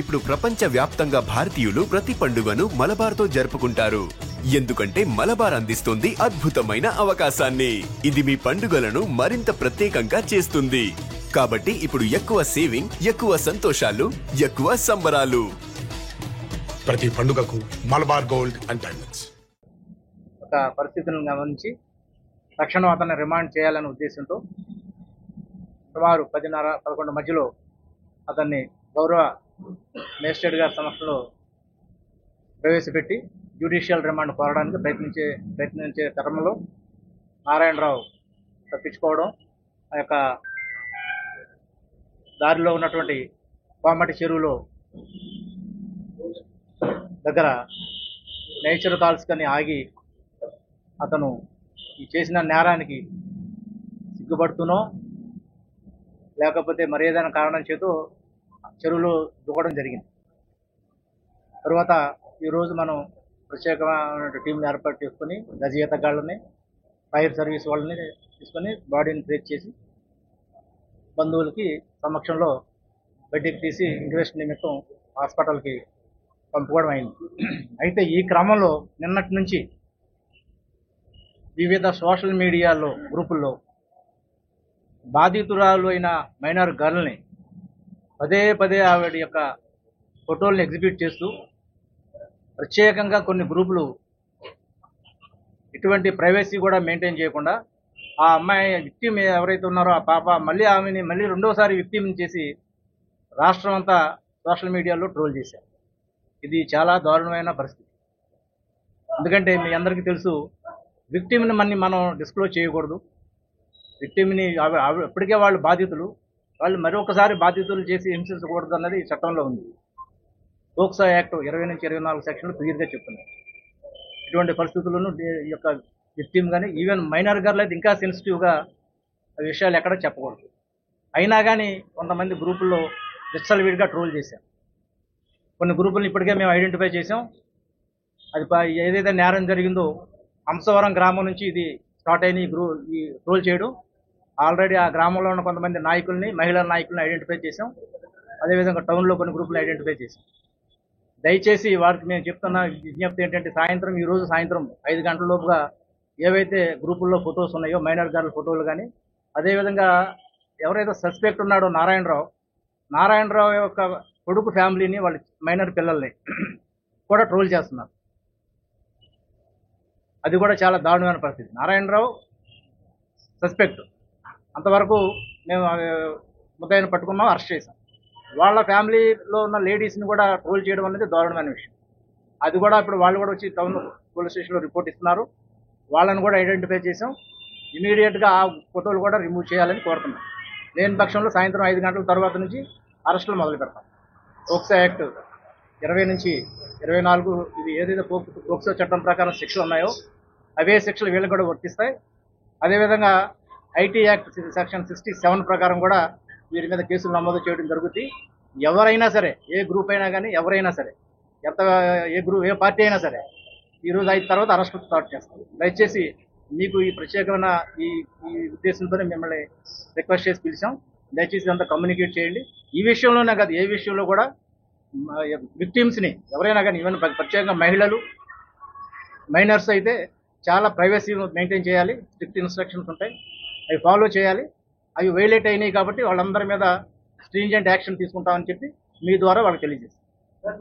ఇప్పుడు ప్రపంచ వ్యాప్తంగా భారతీయులు ప్రతి పండుగను మలబార్తో జరుపుకుంటారు. ఎందుకంటే మలబార్ అందిస్తుంది అద్భుతమైన అవకాశాన్ని. ఇది మీ పండుగలను మరింత ప్రత్యేకంగా చేస్తుంది. కాబట్టి ఇప్పుడు ఎక్కువ సేవింగ్, ఎక్కువ సంతోషాలు, ఎక్కువ సంబరాలు. ప్రతి పండుగకు మలబార్ గోల్డ్ అండ్ డైమండ్స్. ఒక పరిస్థితులను గమనించి తక్షణం అతన్ని రిమాండ్ చేయాలనే ఉద్దేశంతో సుమారు 10:30-11 మధ్యలో అతన్ని గౌరవ మేజిస్ట్రేట్ గారి సమక్షంలో ప్రవేశపెట్టి జ్యుడిషియల్ రిమాండ్ కోరడానికి ప్రయత్నించే తరంలో నారాయణరావు తప్పించుకోవడం, ఆ యొక్క దారిలో ఉన్నటువంటి కోమటి చెరువులో దగ్గర నేచర్ కాల్స్ కని ఆగి అతను ఈ చేసిన నేరానికి సిగ్గుపడుతూనో లేకపోతే మరి ఏదైనా కారణం చేతో చెరువులో దూకడం జరిగింది. తరువాత ఈరోజు మనం ప్రత్యేకమైన టీంని ఏర్పాటు చేసుకుని గజఈతగాళ్ళని, ఫైర్ సర్వీస్ వాళ్ళని తీసుకొని బాడీని ట్రేస్ చేసి బంధువులకి సమక్షంలో బయటికి తీసి ఇన్వెస్ట్ నిమిత్తం హాస్పిటల్కి పంపుకోవడం అయింది. అయితే ఈ క్రమంలో నిన్నటి నుంచి వివిధ సోషల్ మీడియాలో గ్రూపుల్లో బాధితురాలు అయిన మైనర్ గర్ల్ని పదే ఆవిడ యొక్క ఫోటోల్ని ఎగ్జిబిట్ చేస్తూ ప్రత్యేకంగా కొన్ని గ్రూపులు ఇటువంటి ప్రైవసీ కూడా మెయింటైన్ చేయకుండా ఆ అమ్మాయి విక్టిమ్ ఎవరైతే ఉన్నారో ఆ పాప మళ్ళీ రెండోసారి విక్టిమ్ చేసి రాష్ట్రం అంతా సోషల్ మీడియాలో ట్రోల్ చేశారు. ఇది చాలా దారుణమైన పరిస్థితి. ఎందుకంటే మీ అందరికీ తెలుసు, విక్టిమ్ని మనం డిస్క్లోజ్ చేయకూడదు. విక్టిమ్ని ఇప్పటికే వాళ్ళు బాధితులు, వాళ్ళు మరొకసారి బాధితులు చేసి హింసించకూడదు అన్నది చట్టంలో ఉంది. పోక్సో యాక్ట్ 20 నుంచి 24 సెక్షన్లు క్లియర్గా చెప్తున్నాయి. ఇటువంటి పరిస్థితులను ఈ యొక్క విక్టిమ్ కానీ ఈవెన్ మైనర్ గర్ల్ అయితే ఇంకా సెన్సిటివ్గా విషయాలు ఎక్కడ చెప్పకూడదు. అయినా కానీ కొంతమంది గ్రూపుల్లో విచ్చలవిడిగా ట్రోల్ చేశారు. కొన్ని గ్రూపులను ఇప్పటికే మేము ఐడెంటిఫై చేసాం. అది ఏదైతే నేరం జరిగిందో హంసవరం గ్రామం నుంచి ఇది స్టార్ట్ అయిన ఈ ట్రోల్ చేయడం. ఆల్రెడీ ఆ గ్రామంలో ఉన్న కొంతమంది నాయకుల్ని, మహిళా నాయకుల్ని ఐడెంటిఫై చేసాం. అదేవిధంగా టౌన్లో కొన్ని గ్రూపులను ఐడెంటిఫై చేసాం. దయచేసి వారికి మేము చెప్తున్న విజ్ఞప్తి ఏంటంటే ఈరోజు సాయంత్రం 5 గంటల లోపుగా ఏవైతే గ్రూపుల్లో ఫొటోస్ ఉన్నాయో మైనర్ గర్ల్ ఫోటోలు కానీ, అదేవిధంగా ఎవరైతే సస్పెక్ట్ ఉన్నాడో నారాయణరావు యొక్క కొడుకు ఫ్యామిలీని, వాళ్ళ మైనర్ పిల్లల్ని కూడా ట్రోల్ చేస్తున్నారు. అది కూడా చాలా దారుణమైన పరిస్థితి. నారాయణరావు సస్పెక్ట్, అంతవరకు మేము ముద్దాయిని పట్టుకున్నాం, అరెస్ట్ చేశాం. వాళ్ళ ఫ్యామిలీలో ఉన్న లేడీస్ని కూడా ట్రోల్ చేయడం అనేది దారుణమైన విషయం. అది కూడా ఇప్పుడు వాళ్ళు కూడా వచ్చి టౌన్ పోలీస్ స్టేషన్లో రిపోర్ట్ ఇస్తున్నారు. వాళ్ళని కూడా ఐడెంటిఫై చేసాం. ఇమీడియట్గా ఆ ఫోటోలు కూడా రిమూవ్ చేయాలని కోరుతున్నాం. లేని పక్షంలో సాయంత్రం 5 గంటల తర్వాత నుంచి అరెస్టులు మొదలు పెడతాం. పోక్సో యాక్ట్ 20 నుంచి 24 ఇది ఏదైతే పోక్సో చట్టం ప్రకారం శిక్షలు ఉన్నాయో అవే శిక్షలు వీళ్ళకి కూడా వర్తిస్తాయి. అదేవిధంగా ఐటీ యాక్ట్ సెక్షన్ 67 ప్రకారం కూడా వీరి మీద కేసులు నమోదు చేయడం జరుగుతుంది. ఎవరైనా సరే, ఏ గ్రూప్ అయినా కానీ, ఎవరైనా సరే, ఏ పార్టీ అయినా సరే ఈరోజు 5 తర్వాత అరెస్ట్ స్టార్ట్ చేస్తాం. దయచేసి మీకు ఈ ప్రత్యేకమైన ఈ ఉద్దేశంతోనే మిమ్మల్ని రిక్వెస్ట్ చేసి పిలిచాం. దయచేసి అంతా కమ్యూనికేట్ చేయండి. ఈ విషయంలోనే కాదు, ఏ విషయంలో కూడా విక్టిమ్స్ని ఎవరైనా కానీ, ఈవెన్ ప్రత్యేకంగా మహిళలు, మైనర్స్ అయితే చాలా ప్రైవసీ మెయింటైన్ చేయాలి. స్ట్రిక్ట్ ఇన్స్ట్రక్షన్స్ ఉంటాయి, అవి ఫాలో చేయాలి. అవి వైలేట్ అయినాయి కాబట్టి వాళ్ళందరి మీద స్ట్రింజెంట్ యాక్షన్ తీసుకుంటామని చెప్పి మీ ద్వారా వాళ్ళకి తెలియజేస్తాం.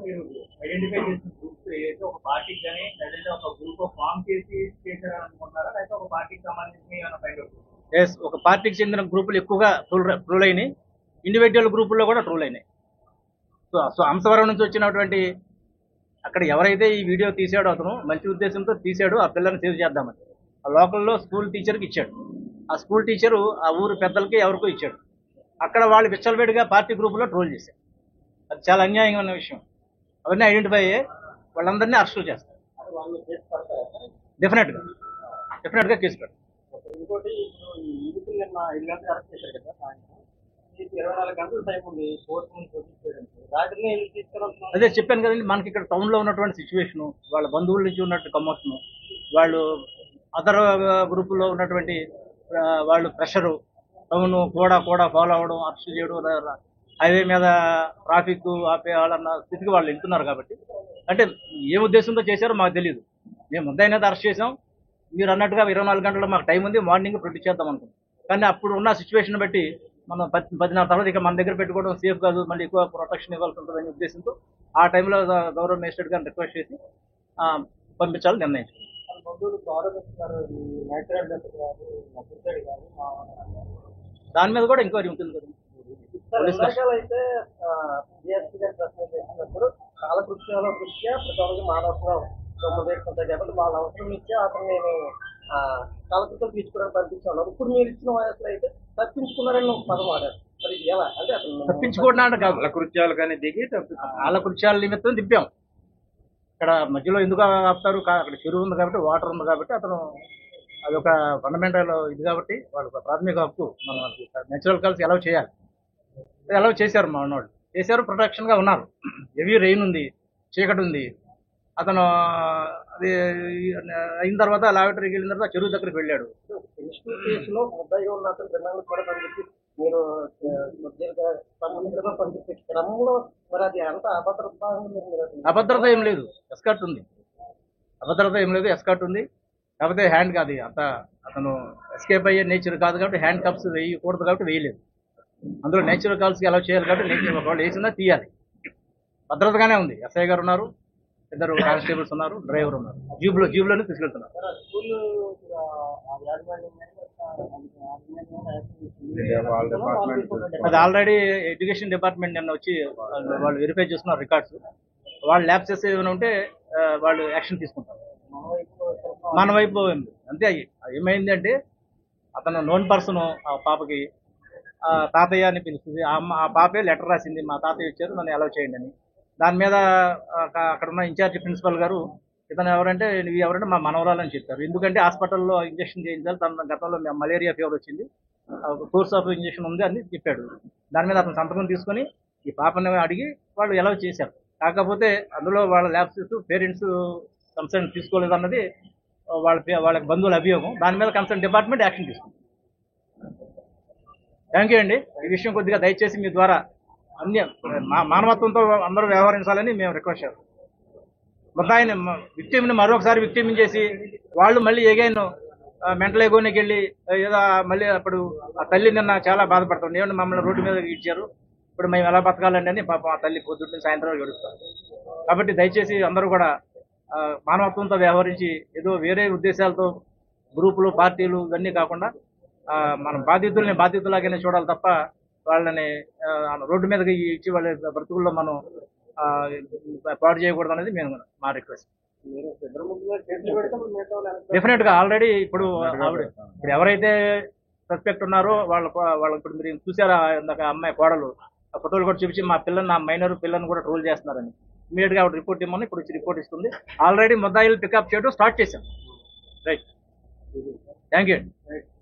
మీరు ఐడెంటిఫై చేసిన గ్రూప్స్ ఏదైతే ఒక పార్టీకి కానీ లేదంటే ఒక గ్రూప్ ఫామ్ చేసి చేశారనుకుంటున్నారా, లేకపోతే ఒక పార్టీకి సంబంధించి ఒక పార్టీకి చెందిన గ్రూపులు ఎక్కువగా ట్రోల్ అయినాయి. ఇండివిజువల్ గ్రూపుల్లో కూడా ట్రోల్ అయినాయి. సో హంసవరం నుంచి వచ్చినటువంటి అక్కడ ఎవరైతే ఈ వీడియో తీసాడో అతను మంచి ఉద్దేశంతో తీసాడు, ఆ పిల్లల్ని సేవ్ చేద్దామని ఆ లోకల్లో స్కూల్ టీచర్కి ఇచ్చాడు. ఆ స్కూల్ టీచరు ఆ ఊరు పెద్దలకి ఎవరికో ఇచ్చాడు. అక్కడ వాళ్ళు విచ్చలవిడిగా పార్టీ గ్రూపులో ట్రోల్ చేశారు. అది చాలా అన్యాయంగా ఉన్న విషయం. అవన్నీ ఐడెంటిఫై అయ్యాయి. వాళ్ళందరినీ అరెస్టులు చేస్తారు. డెఫినెట్గా కేసు పెడతారు. ఇంకోటి అరెస్ట్ చేశారు కదా, 24 గంటల టైం ఉంది అదే చెప్పాను కదండి, మనకి ఇక్కడ టౌన్లో ఉన్నటువంటి సిచ్యువేషను, వాళ్ళ బంధువుల నుంచి ఉన్నట్టు కమోషను, వాళ్ళు అదర్ గ్రూపుల్లో ఉన్నటువంటి వాళ్ళు ప్రెషరు, టౌన్ కూడా ఫాలో అవ్వడం, అరెస్ట్ చేయడం, హైవే మీద ట్రాఫిక్ ఆపేయాలన్న స్థితికి వాళ్ళు వెళ్తున్నారు కాబట్టి, అంటే ఏ ఉద్దేశంతో చేశారో మాకు తెలియదు. మేము ముద్దాయినైతే అరెస్ట్ చేసాం. మీరు అన్నట్టుగా 24 గంటలు మాకు టైం ఉంది, మార్నింగ్ ప్రొడ్యూస్ చేద్దాం అనుకున్నాం. కానీ అప్పుడు ఉన్న సిచ్యువేషన్ బట్టి మనం 10 తర్వాత ఇక మన దగ్గర పెట్టుకోవడం సేఫ్ కాదు, మళ్ళీ ఎక్కువ ప్రొటెక్షన్ ఇవ్వాల్సి ఉంటుందనే ఉద్దేశంతో ఆ టైంలో గౌరవ మేజిస్ట్రేట్ గారిని రిక్వెస్ట్ చేసి పంపించాలని నిర్ణయించాం. దాని మీద కూడా ఎంక్వైరీ ఉంటుంది కదా. అయితే కాలకృత్యాల దృష్ట్యా ప్రతి మానవత్వం పేర్కొంటాయి కాబట్టి వాళ్ళ అవసరం ఇచ్చే అతను నేను కాలకృత్యాలు తీసుకోవడానికి పంపించాను. ఇప్పుడు మీరు ఇచ్చిన వయసులో అయితే తప్పించుకున్నారని ఒక పదం వాడారు. మరి ఇది ఎలా అంటే అతను తప్పించుకోవడానికి కాదు, కాలకృత్యాలు కానీ దిగి కాలకృత్యాల నిమిత్తం దింపాం. ఇక్కడ మధ్యలో ఎందుకు ఆపుతారు? అక్కడ చెరువు ఉంది కాబట్టి, వాటర్ ఉంది కాబట్టి, అతను అదొక ఫండమెంటల్ ఇది కాబట్టి వాళ్ళకి ప్రాథమిక హక్కు. మనం నేచురల్ కల్స్ ఎలా చేయాలి, ఎలా చేశారు మా వాళ్ళు చేశారు. ప్రొటెక్షన్ గా ఉన్నారు. హెవీ రెయిన్ ఉంది, చీకటి ఉంది. అతను అది అయిన తర్వాత లాబొరేటరీకి వెళ్ళిన తర్వాత చెరువు దగ్గరికి వెళ్ళాడు. కేసులో ముద్దాయి ఉన్న అతను రిమాండ్ కూడా పంపించి మీరు పంపించే క్రమంలో మరి అది అంత అభద్రత ఏం లేదు, ఎస్కార్ట్ ఉంది. అభద్రత ఏం లేదు, ఎస్కార్ట్ ఉంది. కాకపోతే హ్యాండ్ కాదు అంత, అతను ఎస్కేప్ అయ్యే నేచర్ కాదు కాబట్టి హ్యాండ్ కప్స్ వేయకూడదు కాబట్టి వేయలేదు. అందులో నేచురల్ కాల్స్కి అలౌ చేయాలి కాబట్టి నేచర్ ఒకళ్ళు వేసిందా తీయాలి. భద్రతగానే ఉంది. ఎస్ఐ గారు ఉన్నారు, 2 కానిస్టేబుల్స్ ఉన్నారు, డ్రైవర్ ఉన్నారు. జీబ్లోనే తీసుకెళ్తున్నారు. అది ఆల్రెడీ ఎడ్యుకేషన్ డిపార్ట్మెంట్ నిన్న వచ్చి వాళ్ళు వెరిఫై చేస్తున్నారు రికార్డ్స్. వాళ్ళు ల్యాబ్సెస్ ఏమైనా ఉంటే వాళ్ళు యాక్షన్ తీసుకుంటారు. మన వైపు అంతే. ఏమైంది అంటే అతను నోన్ పర్సన్ ఆ పాపకి తాతయ్య అని పిలుస్తుంది. ఆ పాపే లెటర్ రాసింది, మా తాతయ్య ఇచ్చారు నన్ను అలౌ చేయండి అని. దాని మీద అక్కడ ఉన్న ఇన్ఛార్జ్ ప్రిన్సిపల్ గారు ఇతను ఎవరంటే నువ్వు ఎవరంటే మా మనవరాలని చెప్పారు. ఎందుకంటే హాస్పిటల్లో ఇంజక్షన్ చేయించాలి, తన గతంలో మలేరియా ఫీవర్ వచ్చింది, కోర్స్ ఆఫ్ ఇంజక్షన్ ఉంది అని చెప్పాడు. దాని మీద అతను సంతకం తీసుకొని ఈ పాపని అడిగి వాళ్ళు అలౌ చేశారు. కాకపోతే అందులో వాళ్ళ ల్యాబ్స్ పేరెంట్స్ కన్సర్న్ తీసుకోలేదు అన్నది వాళ్ళ బంధువుల అభియోగం. దాని మీద కన్సర్న్ డిపార్ట్మెంట్ యాక్షన్ తీసుకుంది. థ్యాంక్ యూ అండి. ఈ విషయం కొద్దిగా దయచేసి మీ ద్వారా అన్ని మానవత్వంతో అందరూ వ్యవహరించాలని మేము రిక్వెస్ట్ చేస్తాం. ముద్దాయిని విక్టిమ్ని మరొకసారి విక్టిమ్ చేసి వాళ్ళు మళ్ళీ ఎగైన్ మెంటల్ ఎగోనికి వెళ్ళి ఏదో మళ్ళీ అప్పుడు ఆ తల్లి నిన్న చాలా బాధపడుతుంది. ఏమంటే మమ్మల్ని రోడ్డు మీద ఇచ్చారు, ఇప్పుడు మేము ఎలా బతకాలండి అని పాపం ఆ తల్లి పొద్దున్న సాయంత్రం ఏడుస్తారు. కాబట్టి దయచేసి అందరూ కూడా మానవత్వంతో వ్యవహరించి ఏదో వేరే ఉద్దేశాలతో గ్రూపులు పార్టీలు ఇవన్నీ కాకుండా మన బాధితుల్ని బాధితులాగానే చూడాలి తప్ప వాళ్ళని రోడ్డు మీదకి ఇచ్చి వాళ్ళ బ్రతుకుల్లో మనం పాడు చేయకూడదు అనేది మేము మా రిక్వెస్ట్. డెఫినెట్ గా ఆల్రెడీ ఇప్పుడు ఎవరైతే సస్పెక్ట్ ఉన్నారో వాళ్ళ ఇప్పుడు మీరు చూసారా ఇందాక అమ్మాయి కోడలు ఆ ఫోటోలు కూడా చూపించి మా పిల్లని, నా మైనర్ పిల్లని కూడా ట్రోల్ చేస్తున్నారని ఇమీడియట్ గా రిపోర్ట్ ఇవ్వమని ఇప్పుడు వచ్చి రిపోర్ట్ ఇస్తుంది. ఆల్రెడీ ముద్దాయిలు పికప్ చేయడం స్టార్ట్ చేశాం. Right, thank you.